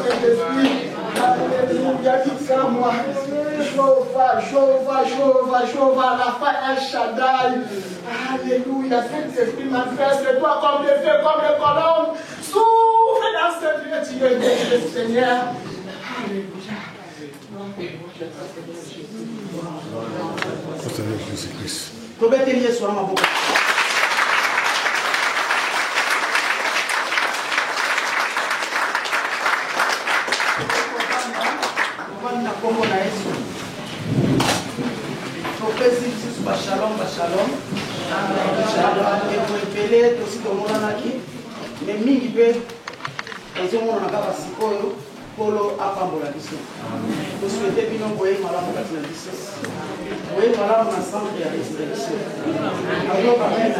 Saint-Esprit. Alléluia, tout ça, moi. Jéhovah, Rapha, El Shaddai. Alléluia, Saint-Esprit manifeste-toi comme le feu, comme le colombe. Souffle dans cette vie, tu es béni, Seigneur. Alléluia. Seigneur Jésus-Christ. Shalom. Mais mingi pe ezomona na kaka sikoyo polo apambola biso. Nous souhaitons bino boye malamu kati na biso. Boye malamu na centre ya résurrection. Alors amen.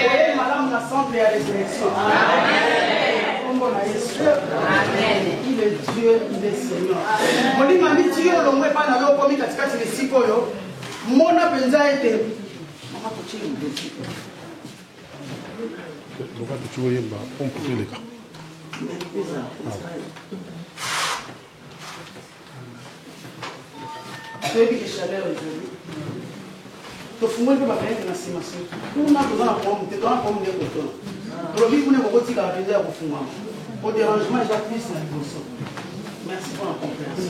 Boye malamu na centre ya résurrection. Amen. Il est Dieu, il est Seigneur. Molima mi Dieu longwe pa na yo komi katikati ya sikoyo. Mona penza ete. Mama tochini ndezi. Le roi de Tchouayemba, on peut les cas. Tu as vu les chaleurs aujourd'hui. Tu as fumé le papier de la simation. Nous avons besoin de prendre des pommes de coton. Pour le vivre, nous avons besoin de faire des fumants. Au dérangement, il y a plus de dévotion. Merci pour la compréhension.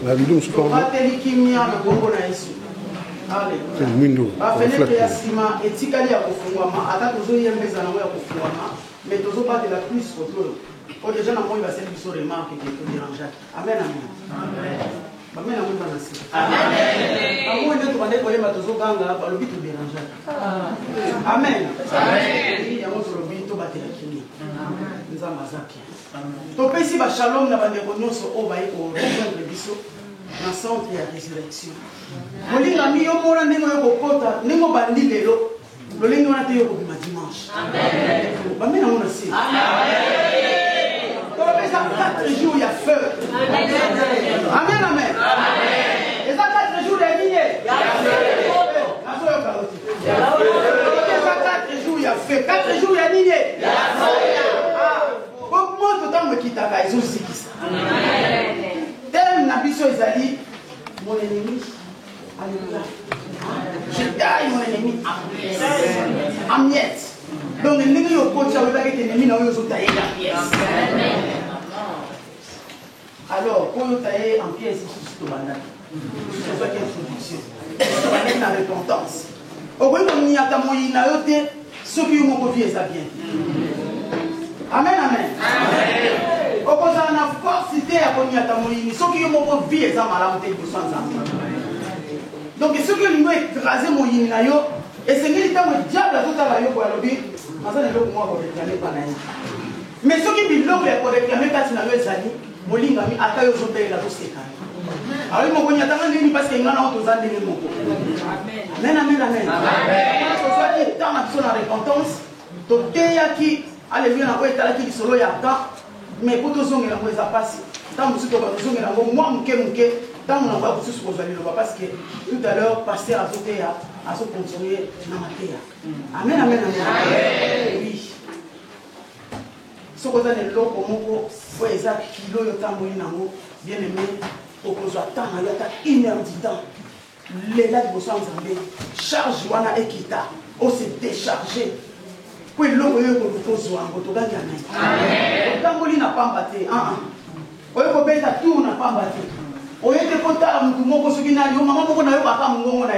La vidéo se forme. C'est le window. Amen. Topesi ba shalom na bandeko nyonso o baye ko rejoindre biso na centre ya résurrection. Molinga mi yo mona ndenge yo kokota ndenge bandi lelo lolingi wana te yo ko bima dimanche. Amen. Bamena mona si. Amen. Topesa 4 jours ya feu. Amen. Amen. Et ça 4 jours ya ligne. Ya feu. Naso yo karoti. Topesa 4 jours ya feu. 4 jours ya ligne. Ya feu. Comment tout le temps me quitte à la maison? Tel n'a pas dit mon ennemi. Alléluia. Je taille mon ennemi en miettes. Donc, l'ennemi au coach a été ennemi dans le taillé en pièces. Alors, pour le tailler en pièces, c'est tout le monde. C'est ça qui est introduction. C'est la repentance. Au bout de mon yatamouinayote, ceux qui ont confié ça bien. Amen, amen. Au bout de la force, c'était à Konyatamouni. Ceux qui ont vie, ils ont mal à donc, ceux qui ont écrasé mon yinayo, et c'est que le diable a tout à l'heure pour le but, mais ceux qui ont pour réclamer quand ils n'avaient pas dit, mon lingami a taillé aux autres et la douce. Alors, ils m'ont connu parce qu'il y a un autre ans de mon amen, amen, amen. Soit dit, tant à la repentance, tout est qui. Alléluia, na oeta qui solo ya ka mais pour tous on est en ça passe tant nous sommes dans zone là moi muke tant on va pour tous poser le parce que tout à l'heure pasteur a sauté à se consommer na matéria. Amen, amen, amen. Oui. Ce qu'on a le loko moko faut exact kilo yo tambo inango bien aimé au cause attend na yata 1 heure du temps les là de bossa nzambe charge wana ekita on s'est déchargé. Pour l'eau, il faut que vous soyez en Tangoli n'a pas battu. Il faut que tout n'a pas battu. Il faut que vous soyez en maman, vous n'avez pas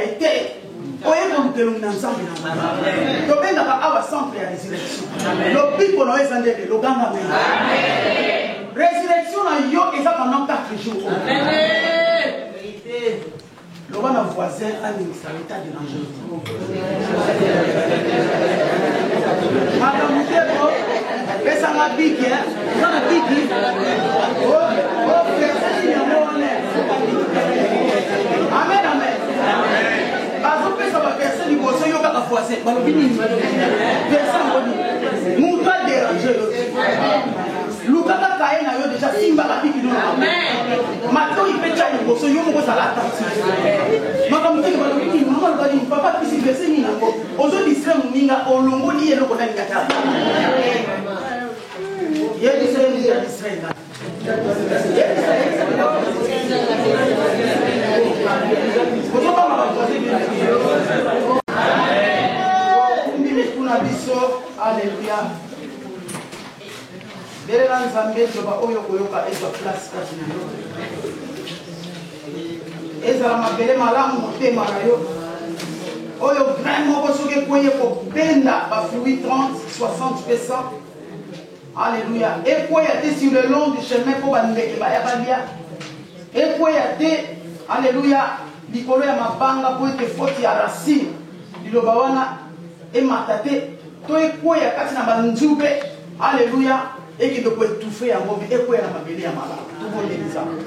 été. Il faut que vous ensemble. Donc, il y a un centre de résurrection. Le pic pour nous est en train de résurrection, il y a pendant 4 jours. Le roi d'un voisin a mis sa l'état de l'angèle. Madame Moutebo, et ça m'a piqué, ça m'a piqué. Amen, amen. Parce que ça va verser du boisson, il y a un voisin. Personne ne nous doit déranger. Lukaka kaena yo déjà simba la pique nous. Maintenant il peut déjà une boisson, yo mo ça la tente. diverse ni nango ozo distraire muninga olongo ni yelo kona ngata yeli se ni ya distraire ozo ba ma ba mimi kuna biso haleluya Belela nzambe joba oyo koyoka ezwa place kati na yo ezala mabele malamu motema na yo oyo vraiment bosoki ekweyi kobenda bafruit 30-60%. Alléluia. Ekweya te sur le long du chemin mpo bandeke baya balia ekweya te alléluia likolo ya mabanga mpo ete foti ya racine liloba wana emata te to ekweya kati na banzube alléluia ekende koetufe yango ekweya na mabele ya malamu tobondeli nzambe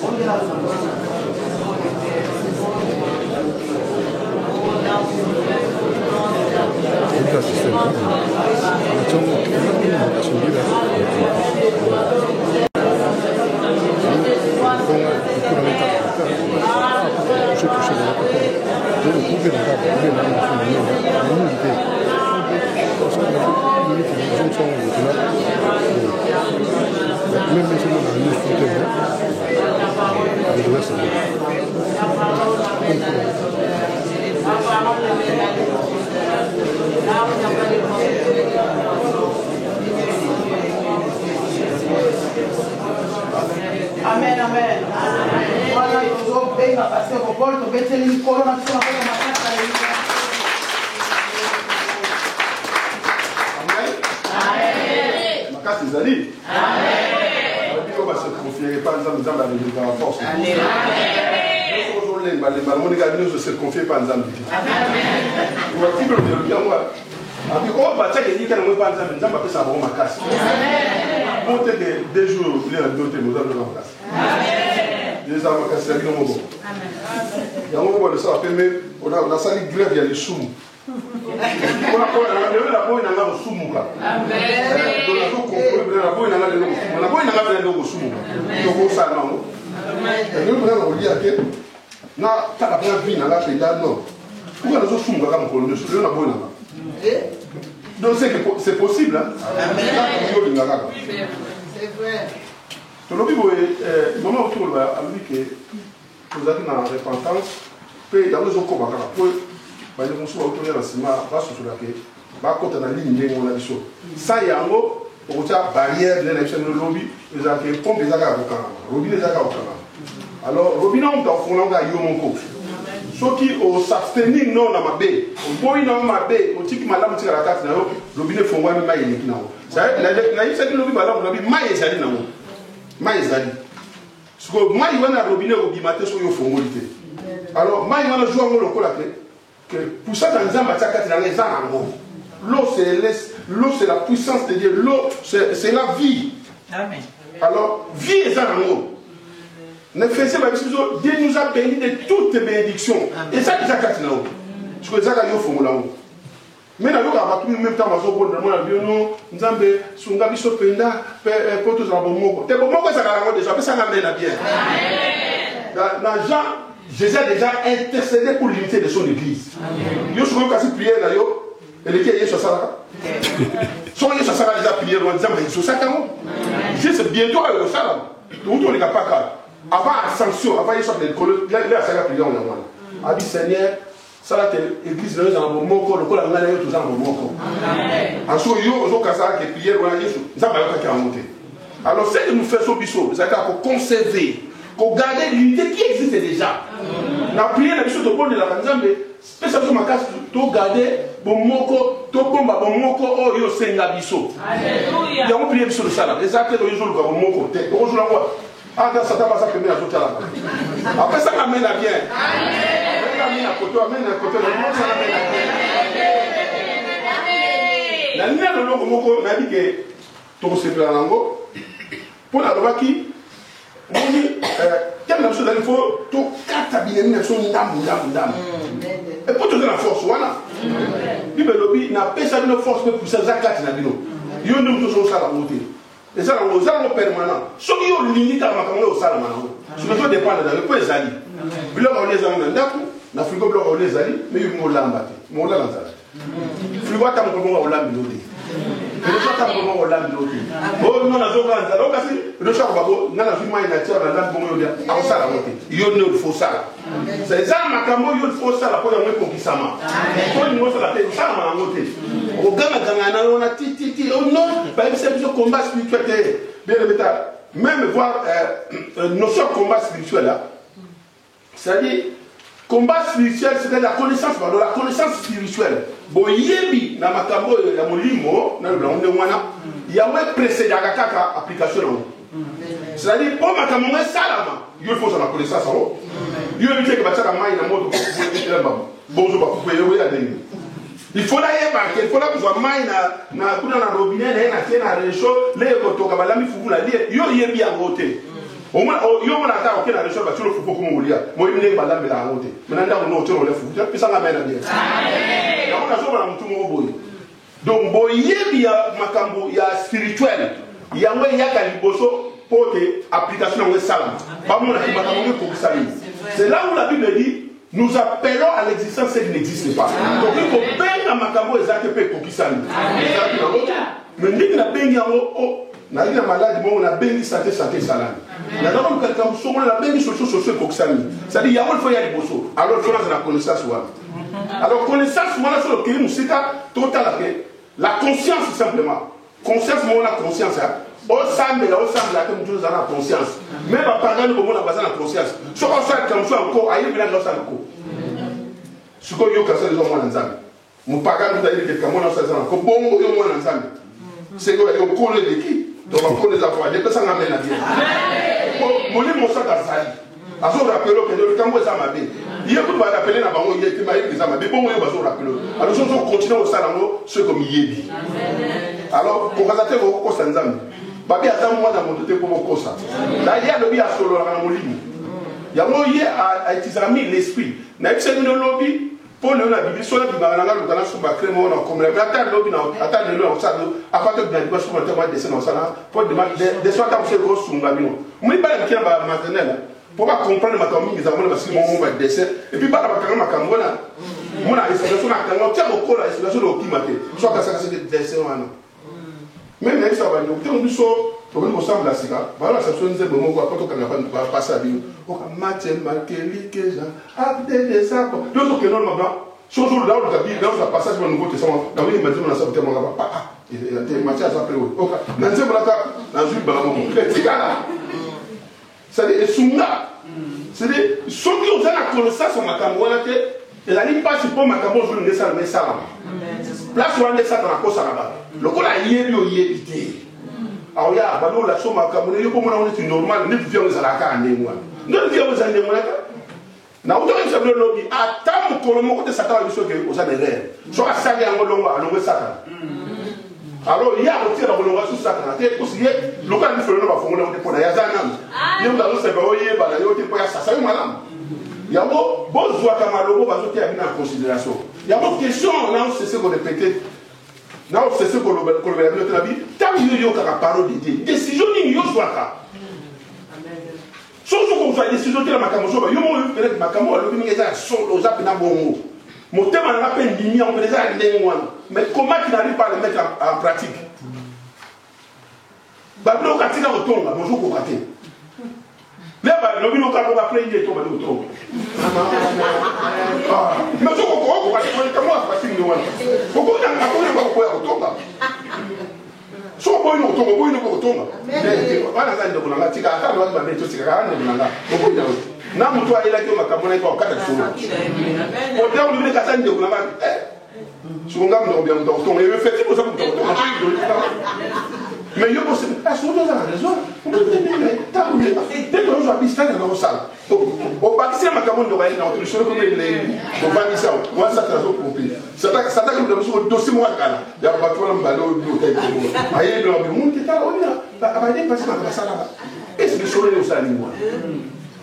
ondela nzambe Amen, amen. Voilà, nous avons payé ma pasteur au bol, nous avons été les colonnes, nous avons fait ma carte. Amen. Ma carte est allée. Amen. On va se confier pas nous avons la force. Amen. Nous se confier pas nous avons. Amen. Après, on va dire qu'il y a un pas de temps, on va faire ma casse. On peut des jours, les d'autres, nous avons ma casse. Les hommes cassent, c'est un bon. Il y a un moment de ça, on a sali grève, il y a les soum. On a la boîte, on a le soum. On a la boîte, on a le donc c'est possible. Hein? C'est vrai. Le moment où on a vu que vous êtes dans la repentance, puis il y a des gens qui ont alors, Robina, on a ceux qui ont s'abstenir non à ma baie, au boy non ma baie, au tic madame tire la carte, le binet font moi maïs les pinaux. Ça la il s'est dit le binet madame, le binet maïs zali non, maïs zali. Ce que moi il va na robinet au bimaté sur yo fongolité. Alors moi il va na jouer mon local que pour ça dans un match carte dans les ans l'eau c'est la puissance de Dieu, l'eau c'est la vie. Amen. Alors vie est en haut. Dieu nous a bénis de toutes les bénédictions. Et ça, c'est ça qui est là. Je crois que ça, c'est là. Mais nous avons tout le même temps, nous avons nous avons Sungabi Sopenda, Poto Zabomoko. T'es bon, moi, ça va déjà, mais ça m'amène bien. Dans Jean, Jésus a déjà intercédé pour l'unité de son église. Yo suis quand il prière là, yo, et lequel est sur ça? Son est sur ça déjà prié en disant, mais sur ça, Jésus c'est bientôt à Jérusalem. Donc on n'est pas avant l'ascension, avant les sortes de l'école, il y a un prière en Allemagne. A dit Seigneur, ça là, l'église de dans mon mot, le col en Allemagne, tout ça dans mon mot. En soi, yo, au cas qui prière, on a dit, ça va pas qu'à monter. Alors, c'est que nous faisons biso, c'est pour conserver, pour garder l'unité qui existe déjà. La prière, la biso de bon de la Nzambe, spécialement ma casse, pour garder bon moko, to bomba bon moko, oh yo senga biso. Alléluia. Il y a un prière biso de ça là. Les actes de yo le bon moko, te, bonjour la voix. Ah, dans ça, ça peut mettre à tout à l'heure. Après ça, ça amène à bien. Amène à côté, amène à côté, ça amène à bien. La lumière de l'eau, on a dit que tout se fait en ango. Pour la loi qui, on dit, quelle chose il faut, tout quatre habits, son dame. Et pour te donner la force, voilà. Bible lobby n'a pas de force pour ça, ça quatre habits. Il y a une chose à la montée. Et ça, on a permanent. Ceux qui ont l'unité à ma caméra au salle, je ne peux dépendre de le point Zali. Là, on les a en d'accord. na frigo bloc au lezali mais il mo lamba te mo la lanzala frigo ta mo ko lambi lodi le chata mo ko lambi lodi oh non na zo kanza donc kasi le chata babo ngala fi mai na tia na lambi mo yodia a sala wote yo ne faut sala c'est ça makambo yo faut sala ko ya mo ko kisama ko ni mo sala te sala ma ngote o ganga ganga na ona ti oh non ba c'est ce combat spirituel bien le métal même voir notion de combat spirituel là c'est-à-dire combat spirituel, c'est la connaissance, pardon, la connaissance spirituelle. Bon, yebi, na makambo, ya molimo, na le onde wana, ya ouais précédé kaka application. C'est-à-dire, pour makambo, salama, il faut sa connaissance en haut. Il faut éviter que bachaka maï na moto, bonjour, bah, vous pouvez y aller. Il faut la yeba, il faut la pouvoir maï na kuna na robinet, na tienne na réchaud, les kotoka, balami fufu la lié, yo yebi à côté. Au moins, yo mona ta okena réchaud, bah tu le fufu comme olia. Moi, il me balami la côté. Maintenant, on a autre le fufu, puis ça la mène à bien. Amen. On a joué dans tout mon boy. Donc, boy yebi ya makambo ya spirituel. Ya moi ya kaliboso pour que application au salam. Pas mon makambo pour ça. C'est là où la Bible dit nous appelons à l'existence ce qui n'existe pas. Donc il faut peindre à makambo exact pour qui ça. Mais nous na bengi yango na ina malade mo na bengi santé salam. Na donc quelqu'un so na bengi socio pour ça. C'est-à-dire yango il faut y aller bosso. Alors il faut la connaissance wa. Alors connaissance moi là sur le nous c'est total la conscience simplement. Conscience moi la conscience au semble la que nous avons conscience. Même à parler de comment on a besoin de conscience. Ce qu'on fait comme ça encore, ailleurs bien dans ça encore. Ce qu'on y a cassé les hommes en ensemble. Mon parent nous a dit que comme on a fait ça encore, bon yo moi ensemble. C'est que on connaît de qui? Donc on connaît les affaires. Des personnes amènent à bien. Mon livre mon sac à ça. À ce rappel que le cambo ça m'a dit. Il y a beaucoup de appeler na bango il était maïs ça m'a dit bon yo bazo rappel. Alors je continue au salango ce comme il dit. Alors pour rater vos causes ensemble. Babi ata mwana moto pour mon kosa. Là il y a le bien solo na molimo. Ya mo ye a utiliser l'esprit. Na bise no lobby pour le na bibi so na biba na ngalo kana so ba crème na comme la ata lobby na ata de lo sa do afata bien ba so na tema dessin na sala pour de soit ta se gros sunga bino. Moi ba ki ba maternelle pour pas comprendre ma famille mes amours parce que mon va dessin et puis ba ba kana makambona. Mona explication na kana tia ko la explication do kimate. Soit ka ça c'est dessin wana. Même si ça va nous, on dit on ressemble à ça. Voilà, ça sonne des moments où on va passer à dire, on va mater, marquer, liquer, abder des arbres. D'autres que non, chose où là, on a dit, dans un passage dans le Nouveau Testament, dans le Nouveau Testament, on a pas, il y a des matières à s'appeler. Ok, dans le c'est-à-dire, c'est-à-dire, ceux qui ont la connaissance en Makambo, et la ligne passe pour Makambo, je ne sais pas, mais ça. Place où on est ça dans la cause là-bas. Le coup là, il y a eu alors, il y a un la somme à Cameroun, il y a un normal, nous vivons dans la carte. Nous vivons dans la carte. Nous avons dit que nous avons attends que le mot de Satan a dit que vous avez l'air. Soit à Satan, à l'onglet Satan. Alors, il y a un tir à l'onglet sous Satan. Il y a un tir à l'onglet sous Satan. Il y a un tir à l'onglet sous Satan. Il y a un tir à l'onglet il y a beaucoup de gens qui ont en considération. Il y a beaucoup de questions, c'est ce qu'on répète. Non, c'est ce qu'on a dit dans la vie. Tant que nous avons la parole de Dieu, décision ni nous soit là. Sauf qu'on fait décision de la Macamoso, il y a un Macamo, il y a un son aux appels bon. Mon thème en appel d'ignorant, on peut déjà aller loin. Mais comment tu n'arrives pas à le mettre en pratique? Babylon Katina retourne, bonjour pour Katina. Là, le vino quand on va prendre il est tombé au tronc. Mais ce qu'on va faire, comment on va faire une one? Pourquoi on a pas quoi au tombe? So boy no tombe, boy no ko tombe. Wana za ndoko nanga tika ata ndo ba meto tika kana ndo nanga. Oko ina. Na mtu aila kio makamona kwa kata solo. Ko dia ndo bile kata ndoko nanga. Sunga ndo bia ndo tombe. E fait pour ça pour tombe. Mais il y a possible. Ah, c'est dans la raison. Dès que nous avons pisté dans nos salles, au bâtiment, ma caméra de Raïna, on touche comme il est. On va dire ça. Moi, ça t'a compris. Ça t'a comme le dossier moi là. Il y a pas de problème ballon d'hôtel. Aïe, le monde qui est là, on est là. On va dire parce que ça là. Et c'est le soleil au salon moi.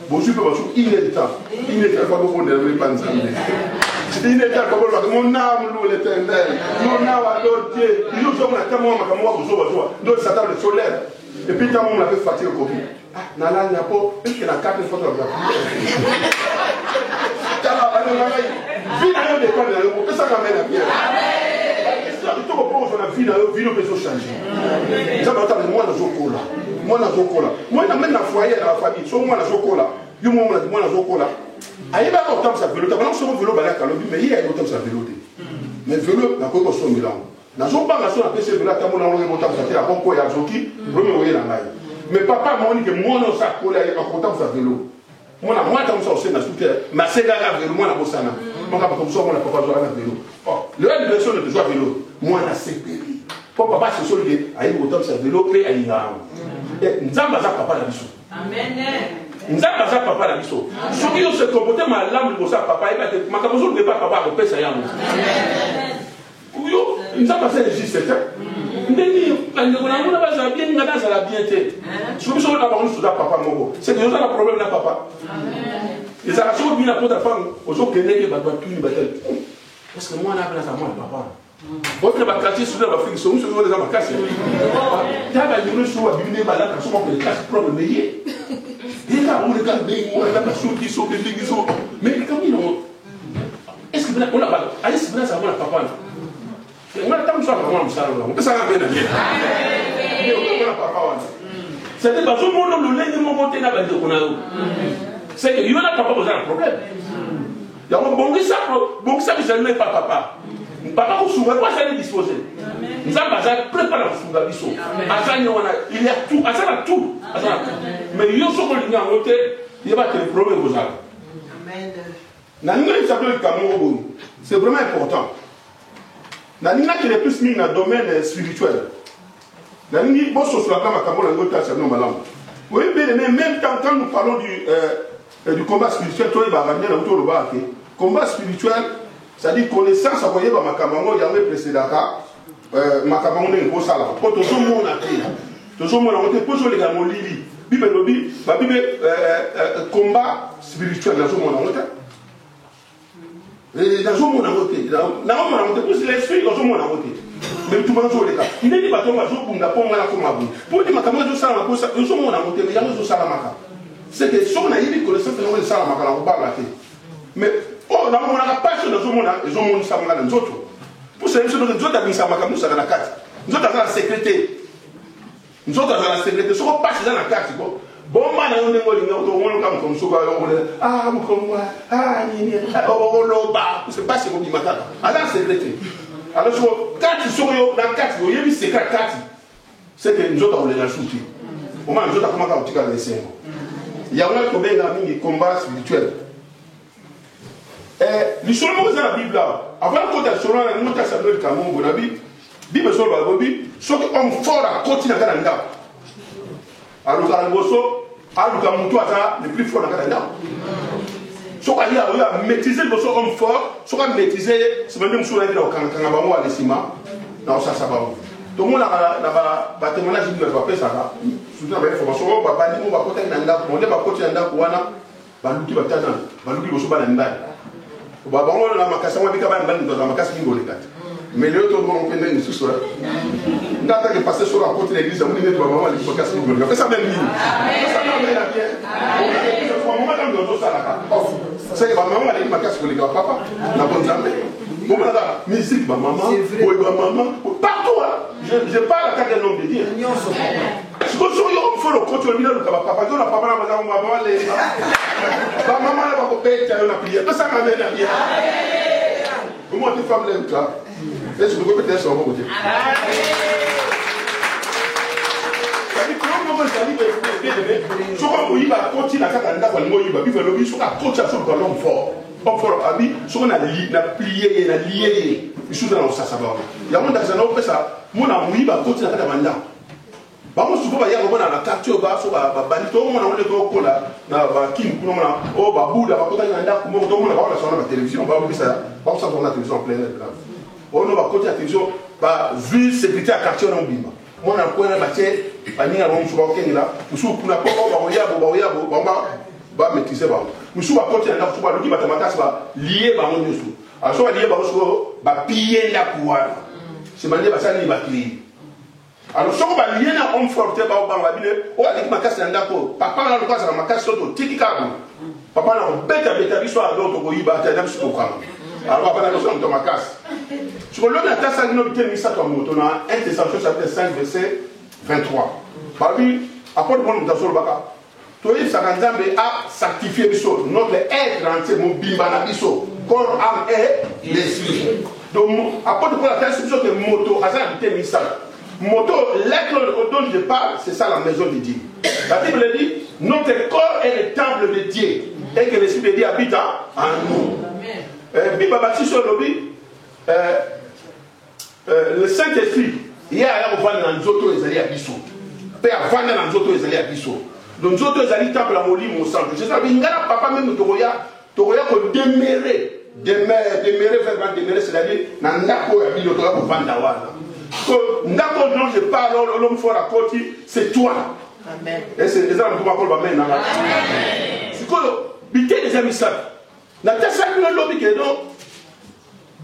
Bon, je peux pas jouer inéditable. Inéditable pas beaucoup de les panzes. Inéditable pas beaucoup mon âme l'eau l'éternel. Mon âme adore Dieu. Nous sommes là tellement ma caméra vous voit. Donc ça t'a le soleil. Et puis quand on l'avait fatigué au copie. Ah, nala n'a pas. Est-ce que la carte est photographiée? Vie na yo dépend de yo, ça ramène à bien. Il te repose dans la vie, vie peut se changer. Ça va être moi dans Zokola. Moi dans Zokola. Moi dans même dans foyer dans la famille, so moi dans Zokola. Yo moi dans Zokola. Aïe ba autant ça vélo, t'as pas sur vélo ba la calobi, mais il y a autant ça vélo. Mais vélo na ko so milan. Na zo ba na so na pese vélo ta mo na ngo autant ça la bon ko ya zoki, premier oyer na ngai. Mais papa m'a dit que moi non ça coller avec autant ça vélo. Moi comme ça aussi na soute, ma sega vélo moi na bosana. Moi comme ça moi na papa jouer na vélo. Oh, le personne de jouer vélo. Moi na sepéri. Pour papa c'est celui qui a eu autant ça vélo et il a. Et nzamba za papa la biso. Amen. Nzamba za papa la biso. Ce qui se comporter ma lambe pour ça papa et pas makamozo ne pas papa ko pesa yango. Amen. Yo nzamba c'est juste ça. Ndeni ngona ngona baza bien ngana za la bien té. Ce que so na ba on papa moko. C'est que yo ça le problème na papa. Amen. Et ça a toujours bien la porte à femme aux autres qui n'est pas tout une bataille. Parce que moi, on a appelé ça moi, papa. Votre quartier sur la Afrique, sont sur les amas cassés. Tu as une chose à biner, malade, quand on peut les casser propre, mais il y a un regard de moi, la personne qui sont des déguisons. Mais comme ils ont. Est-ce que on a pas. Est-ce que ça va, papa? On a tant de choses à voir, on peut s'en ramener. C'était pas tout le monde, le lait de mon côté, n'a pas de qu'on a. C'est que il y en a pas posé un problème. Il y a un bon ça que je ne mets pas papa. Papa, vous souvent, quoi ça est disposé. Nous avons préparé le souga biso. Il y a tout, à ça a tout. Mais il y a ce qu'on a noté, il y a pas de problème aux gens. Amen. C'est vraiment important. Nanina qui est plus mis dans le domaine spirituel. Nanini, bon, sur la cama, comme on a dit, c'est non malin. Oui, mais même quand nous parlons du combat spirituel, toi, il va ramener autour de bas. Combat spirituel, c'est-à-dire connaissance, à quoi il y a ma camarade, il y a un précédent, ma camarade est un beau salaire. Pour tout le monde, toujours mon amour, pour les gars, mon lili, Bible, combat spirituel, dans mon amour. Dans mon amour, pour l'esprit, dans mon amour. Mais tout le monde les cas. Il n'est pas tombé à jour pour ne pas comme pour dire ma camarade de Salamaka, nous sommes mon amour, mais il y a un Salamaka. C'est que si on a eu des connaissances de Salamaka, on va pas rater. Mais on a pas sur le monde, ils ont mon Salamaka dans les autres. Pour ça, nous sommes dans les Salamaka, nous sommes dans la carte. Nous sommes dans la sécurité. Nous sommes dans la sécurité. Si on passe dans la carte, bon, man, on est comme ça, ah, comme moi, ah, c'est pas ce qu'on dit maintenant. À la sécurité. Alors, quand ils sont dans la carte, il y a une sécurité carte. C'est que nous autres, on les a soutenus. Au moins, nous autres, comment on a les cinq. Il y a un problème dans le combat spirituel. Les choses dans la Bible, avant qu'on ait sur la note à Samuel Cameroun, on a dit, Bible sur la Bible, ceux qui ont fort à continuer à faire. Alors, le plus fort dans la Canada. Ceux qui ont maîtrisé le homme fort, ceux qui ont maîtrisé, c'est même si on a dit quand on a les ciments, non, ça va. Tout le monde a témoignage de la paix, ça va. Surtout avec l'information, on va pas dire, on va côté Nanda, on va côté Nanda, on va l'outil battant, on va l'outil au soba Nanda. On va voir la macassation, on va dire dans la macassation qui est mais les autres vont prendre une sous-sol. Quand on est passé sur la côte de l'église, on dit que maman a dit que c'est une bonne. Ça même ligne. Ça même bien. C'est que maman a dit que ma casse pour les gars, papa, la bonne jamais. Musique, ma maman, oui, ma maman, partout. Je parle à quatre des noms de Dieu. Je pense que il faut le contrôler le papa. Donc la papa la maman les. Ma maman la va payer la prière. Ça m'amène à bien. Comment tu fais l'aime toi? Est-ce que vous pouvez peut-être sur mon côté? Je crois qu'il va continuer à faire un gars, il va vivre le vie, il va continuer à faire un homme fort. Homme fort, ami, ce qu'on a plié, il a lié, il se dans ça, ça va. Il y a un monde qui a fait ça, mon amour, il va continuer à faire un mandat. Par contre, souvent, il y a un quartier, il va se banir, tout le monde a un peu là, Kim, oh, Babou, il va continuer à faire un mandat, tout le monde va voir la télévision, on va voir ça, on va voir la télévision en plein air. On va continuer à la télévision, vu sécurité à quartier, on a oublié. Moi, on a un point de matière, on a un peu de là, on a un peu va maîtriser ba musu ba côté na fuba loki batamata ba lié ba mon yusu alors so ba lié ba so ba piller la pouvoir c'est mandé ba ça ni ba clé alors so ba lié na homme forte ba ba bine o ali ki makasi ndako papa na lokasa na makasi soto tiki kabo papa na beta beta biso a d'autres ko yiba ta dam suko kama alors papa na biso on toma casse sur le na tasa no biteni sa to moto na 1 Thessaloniciens chapitre 5 verset 23 babi apôtre Paul mutaso baka to yi sakanzambe a sanctifier biso notre être entier mon bimba na biso corps âme et l'esprit donc apôtre Paul a fait que moto azana biteni sa moto l'être dont je parle c'est ça la maison de Dieu. La Bible dit notre corps est le temple de Dieu et que l'Esprit de Dieu habite en nous. Bible baptiste sur le Saint-Esprit il y a un vent dans nous autres les alliés à Bissau. Père vent dans nous autres les alliés à Bissau. Donc nous autres les alliés temple à Moli mon sang. Je sais pas ngana papa même Toroya ko demeurer vraiment demeurer c'est-à-dire dans ndako ya bilo to ko vanda wana. Ndako dont je parle l'homme fort à côté c'est toi. Amen. Et c'est les hommes qui m'appellent Amen. C'est quoi le bité des amis ça? La tessa qui nous lobby que non.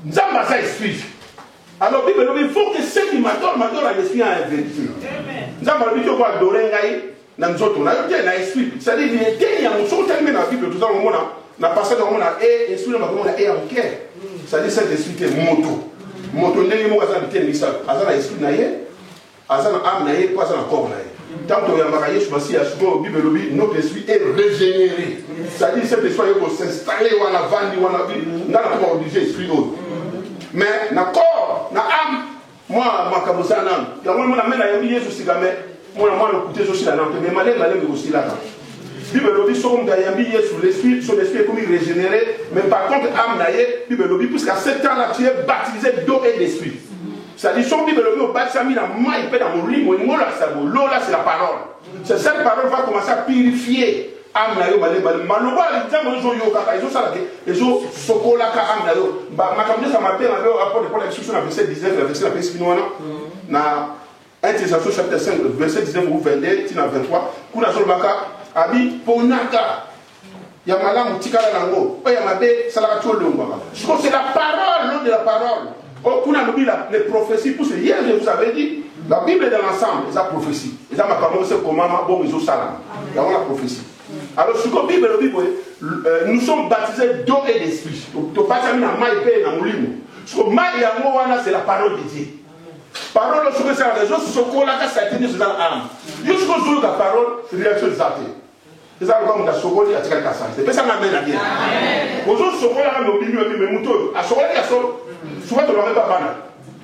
Nzamba ça esprit. Alors il faut que ceux qui m'adorent l'esprit en vérité. Nzamba le bité ko adorer ngai na nzoto na yote na esprit. Ça dit il était il y a mon son tellement dans la Bible tout ça au moment na passé dans mon et esprit na comment na et en cœur. Ça dit cet esprit est moto. Moto ndenge mo kaza bité ni ça. Azana esprit na ye. Azana âme na ye, pas azana corps na ye. Tant que notre esprit est régénéré. C'est-à-dire que cet esprit va s'installer ou en avant, ou en avant, dans la part obligée esprit d'autre. Mais, dans le corps, dans l'âme, moi, je suis un âme. Je suis un âme. Moi, je suis un âme. Mais je suis un âme. Bible dit son l'esprit est comme régénéré, mais par contre, âme naïe, Bible dit, puisqu'à 7 ans là, tu es baptisé d'eau et d'esprit. C'est-à-dire, son Bible au bâtiment, il a maille, dans mon lit, l'eau là, c'est la parole. Cette parole va commencer à purifier. Âme naïe, maloba, les gens, ils ont yoga, ils ont ça, ils ont sokola, âme naïe. Ma caméra, ça m'appelle, rapport de l'instruction, la verset 19, la verset 1 Thessaloniciens chapitre 5, verset 19 ou 22, 23, kuna solbaka, abi, ponaka, yamala mutikala nango, yamabe, salaka longwa. C'est la parole, l'eau de la parole. Oh, kuna les prophéties, pour ce hier, je vous avais dit, la Bible est dans l'ensemble, c'est la prophétie. Et ça m'a commencé comme maman, bon, ils ont salam. Il y a la prophétie. Alors, ce que Bible, nous sommes baptisés d'eau et d'esprit. Donc, pas jamais dans maïpe et dans moulimo. Ce que maïpe c'est la parole de Dieu. Parole, ce que c'est la raison, c'est ce qu'on a fait dans l'âme. Juste que je la parole, c'est réaction des athées. Les gens qui ont sokoli à tirer kasa. C'est pas ça m'amène à bien. Aujourd'hui, sokoli a mis au milieu mais mouton. À sokoli a sol. Souvent tu l'as même pas banal.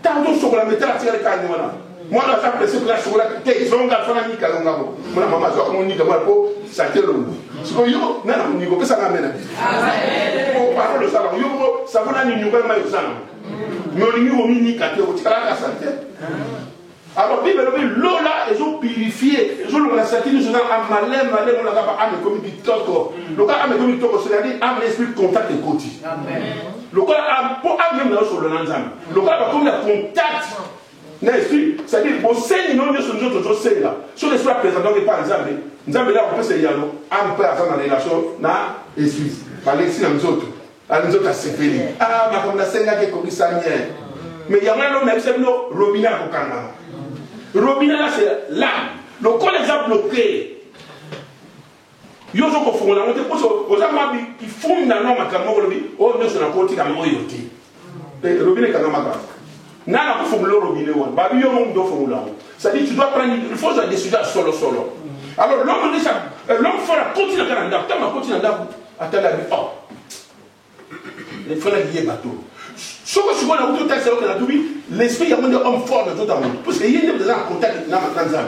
Tantôt sokoli mettait à tirer kasa voilà. Moi là ça presse que la sokoli ils ont gardé la nika longa. Moi maman je comme nika moi pour ça te le. Ce que yo nana nika que ça m'amène à bien. Amen. Oh parole ça là yo ça vous n'a ni nouvelle mais ça. Mais on y au nika que au tirer kasa. Alors, Bible, l'eau là, ils ont purifié. Ils ont senti nous sommes en malin, on l'a pas âme comme du toko. Le cas âme comme du toko, c'est-à-dire âme l'esprit contact et côté. Le cas âme, pour âme même là sur le lanzam. Le cas comme le contact. L'esprit, c'est-à-dire, bon, c'est non, nous sommes autres, c'est là. Sur l'esprit présent, donc, par exemple, nous avons là, on peut se dire, âme peut avoir dans la relation, na, esprit. Par l'esprit, nous autres. Nous autres, c'est fini. Ah, mais comme la scène là, qui est comme ça, mais il y a un homme, c'est le robinet à Kokanga. Robinet là c'est l'âme. Le corps exemple le cœur. Yo zo ko fonga ngote ko so ozama bi ki funda no makamo ko bi o no so na ko ti ka mo yoti. Robinet kana maka. Na ko fonga le robinet won. Ba bi yo mo do fonga là. Ça dit tu dois prendre il faut ça décider solo. Alors l'homme dit ça l'homme faut la continuer kana nda. Ta ma continuer nda atala bi oh. Il faut la guier bateau. Ce que je vois dans tout texte, l'esprit y a un homme fort dans tout le monde. Parce qu'il y a des gens en contact avec l'Anzam.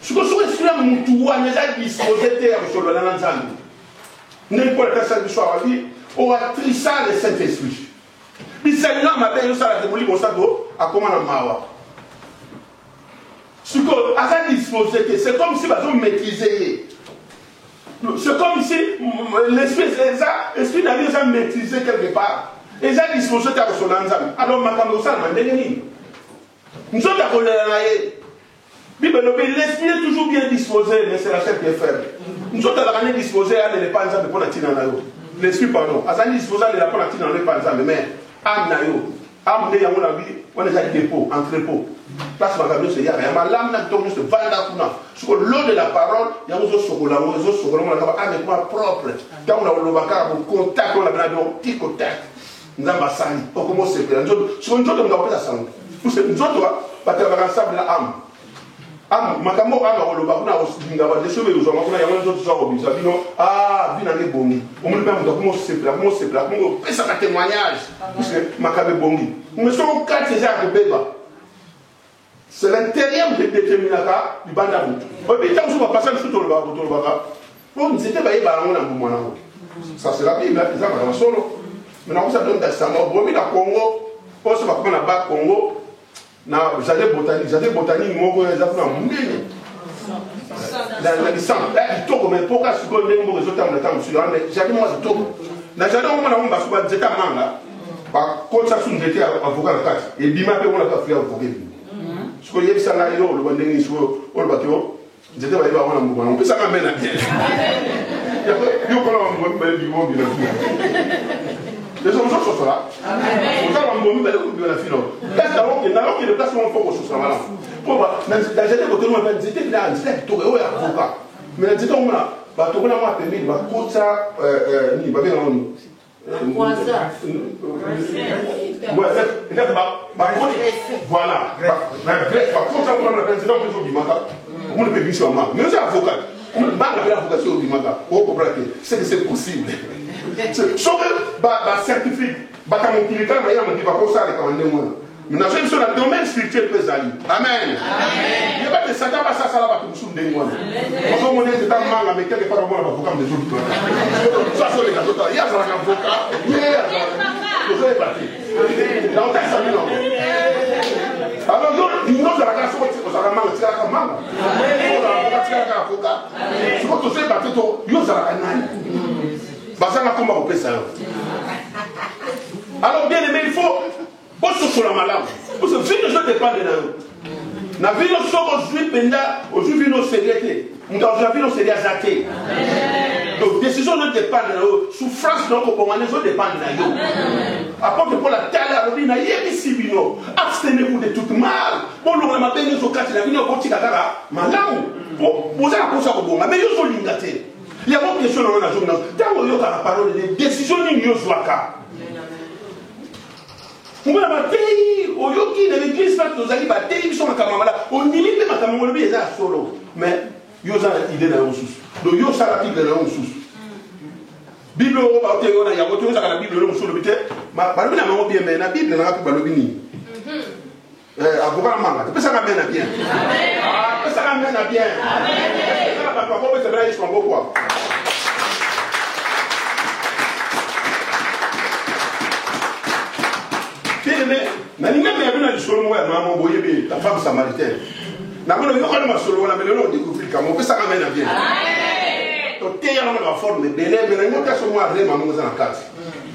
Ce que je vois, c'est que les gens qui sont disposés sur l'Anzam. N'importe quel personne qui soit à vie, on a trissé le Saint-Esprit. Puis c'est là, ma belle, ça a démoli mon sac à comment on mawa. Ce que a disposé, c'est comme si ils ont maîtrisé. C'est comme si l'esprit, c'est ça, l'esprit n'a rien maîtrisé quelque part. Et ça disposé à son ensemble. Alors, ma caméra, nous sommes d'accord avec l'esprit est toujours bien disposé, mais c'est la chair qui est faible. Nous sommes d'accord disposé à aller pas ensemble pour la tina. L'esprit, pardon. À ça disposé à aller pas la tina, mais âme nayo. âme de yango na vie on est à dépôt entrepôt place makambo se ya ya malam na donc se vanda kuna sur l'eau de la parole yango zo sokola na kaba ame kwa propre quand on a le bakara au contact on a bien donc petit contact nzamba sani pour comment se faire sur une autre on doit pas ça pour ce nous autres pas travailler ensemble la âme makambo ame ko lo bakuna osinga ba de sauver aux hommes kuna yango zo zo obisa bino bina ne bongi on me permet comment se faire comment ça un témoignage parce que makambo bongi mais son quatre c'est ça de beba c'est l'intérieur qui détermine du bandabou on peut dire que ça va passer sur le baba bon c'était pas yeba ngona mbumwana ça c'est la Bible ça va dans solo maintenant ça donne ça moi bon la Congo on se va comme na bas Congo na jardin botanique moko za kuna munene la licence là il togo mais pourquoi ce qu'on est mo résultat on attend sur mais jardin moi c'est togo na jardin on na on va se battre zeta manga ba ko ça sous ndete avocat la carte et bima pe on a pas fait avocat ce que yebisa na yo le bandeng ni so on ba ko zeta ba iba on mo on peut ça même na bien yo ko na mo be di mo bi na les hommes sont là. Amen. Vous avez un moment de la fille. Là, d'abord, il y a des places où on fait quelque chose. Pour voir, dans les côtés, on va dire que là, c'est tout est avocat. Mais dans les côtés, on va tout le monde permis, va coûter ça, ni va bien on. Voilà. Par contre, ça, on a président de Zobimaka. On ne peut plus sur moi. Mais c'est avocat. On ne va pas faire l'avocat sur Zobimaka. C'est que c'est possible. Sauf que certifié, il y a maintenant, je suis dans le domaine spirituel pesali. Amen. Il n'y a pas de Satan, pas ça, ça va tout sous des mois. On va dire que dans le mais quelque part, on va avocat des autres. Ça, c'est les gars. Il y a un avocat. Vous avez battu. Dans le texte, ça non. Alors, nous avons la grâce au Sarama, le Tirakama. Si vous avez battu, vous avez Bazanga combat au Pessa. Alors bien aimé, il faut bosser sur la malade. Parce que vie ne se dépend de nous. La vie ne sort aujourd'hui, aujourd'hui, nos sérénités. Nous avons la vie, nos sérénités. Donc, décision ne dépend de nous. Souffrance, donc, au moment où dépend de nous. Apporte pour la taille, alors, il y a ici, bino. Abstenez-vous de toute mal. Pour nous, on a bien nous au quartier, la vie, on continue à faire malade. Pour poser la conscience au bon. Mais ils sont lingatés. Il y a une question dans la journée. Tant que vous avez la parole des décisions, nous sommes là. Vous avez un pays, au Yoki, dans l'église, nous avons un pays, nous sommes là. On n'y met pas de temps, mais solo. Mais vous avez une idée dans le sous. Donc, vous avez la Bible dans le sous. Bible, il y a autre chose à la Bible, le sous le bité. Mais la Bible, n'a pas le bini. Avocat manga, tu peux ça ramène à bien. Tu peux ça ramène à bien. C'est vrai, ils sont beaux quoi. Mais il y a une solo, maman, boyé, la femme samaritaine. N'a pas eu aucun solo, on a mené au découvrir comment on peut ça ramène à bien. Donc, il y a une forme de délai, mais il y a une question à ré, maman, dans la carte.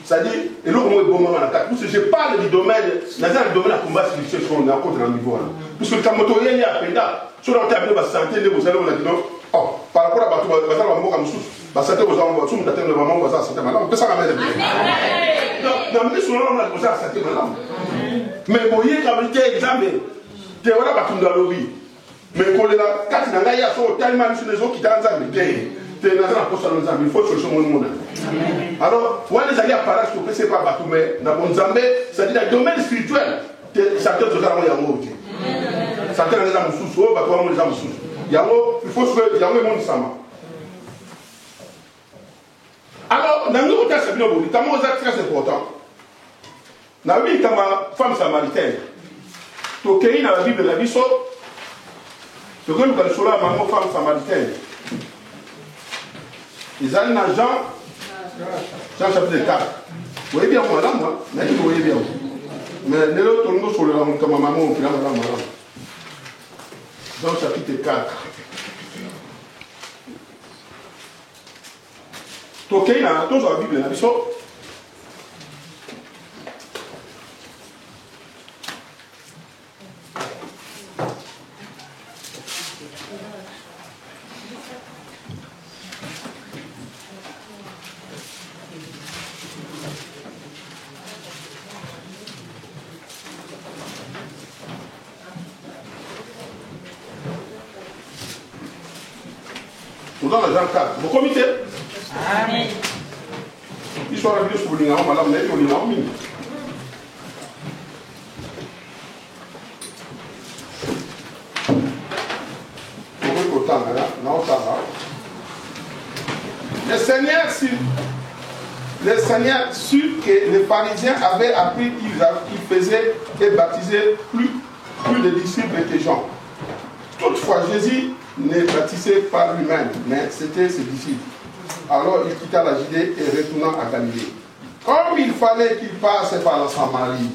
C'est-à-dire, et l'autre mot est bon moment dans la carte. Parce que je parle du domaine, dans le domaine de combat spirituel, on est en contre dans le niveau. Parce que quand on est à Penda, sur la table de la santé, vous allez, on a dit non. Oh, par rapport à Batou, vous allez avoir un sous. La santé, vous allez avoir un sous, vous allez avoir un santé malade. On peut ça ramène bien. Dans le mission, on a besoin de santé malade. Mais vous voyez, quand vous êtes examen, tu es là, Batou dans le vie. Mais quand les quatre n'a pas eu à son tellement sur les autres qui t'ont examiné. Il faut que ce soit le monde. Alors, vous allez à Paris, vous ne pouvez pas battre, mais dans mon Zambé, c'est-à-dire dans le domaine spirituel, certains de gens ont été. Certains des gens sous sous, les gens sous. Il faut que le monde s'en. Alors, dans le cas, c'est bien beau. Notamment, c'est très important. Dans la Bible, comme femme samaritaine, au Kenya, dans la Bible, la Bible, ce que nous avons là, maman, femme samaritaine. Ils allaient dans Jean chapitre 4. Vous voyez bien, madame, vous voyez bien. Mais l'autre, nous sommes là, comme maman, on fait là, madame. Jean chapitre 4. Ok, il y a toujours la Bible, il y a dans la Jean 4. Vous comité? Amen. Histoire de Dieu sur le madame, mais il y a un minute. Le Seigneur sut que les pharisiens avaient appris qu'ils faisaient et baptisaient plus de disciples que Jean. Toutefois, Jésus ne baptisait pas lui-même, mais c'était ses disciples. Alors il quitta la Judée et retourna à Galilée. Comme il fallait qu'il passe par la Samarie,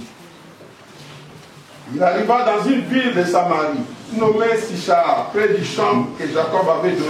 il arriva dans une ville de Samarie, nommée Sichar, près du champ que Jacob avait donné.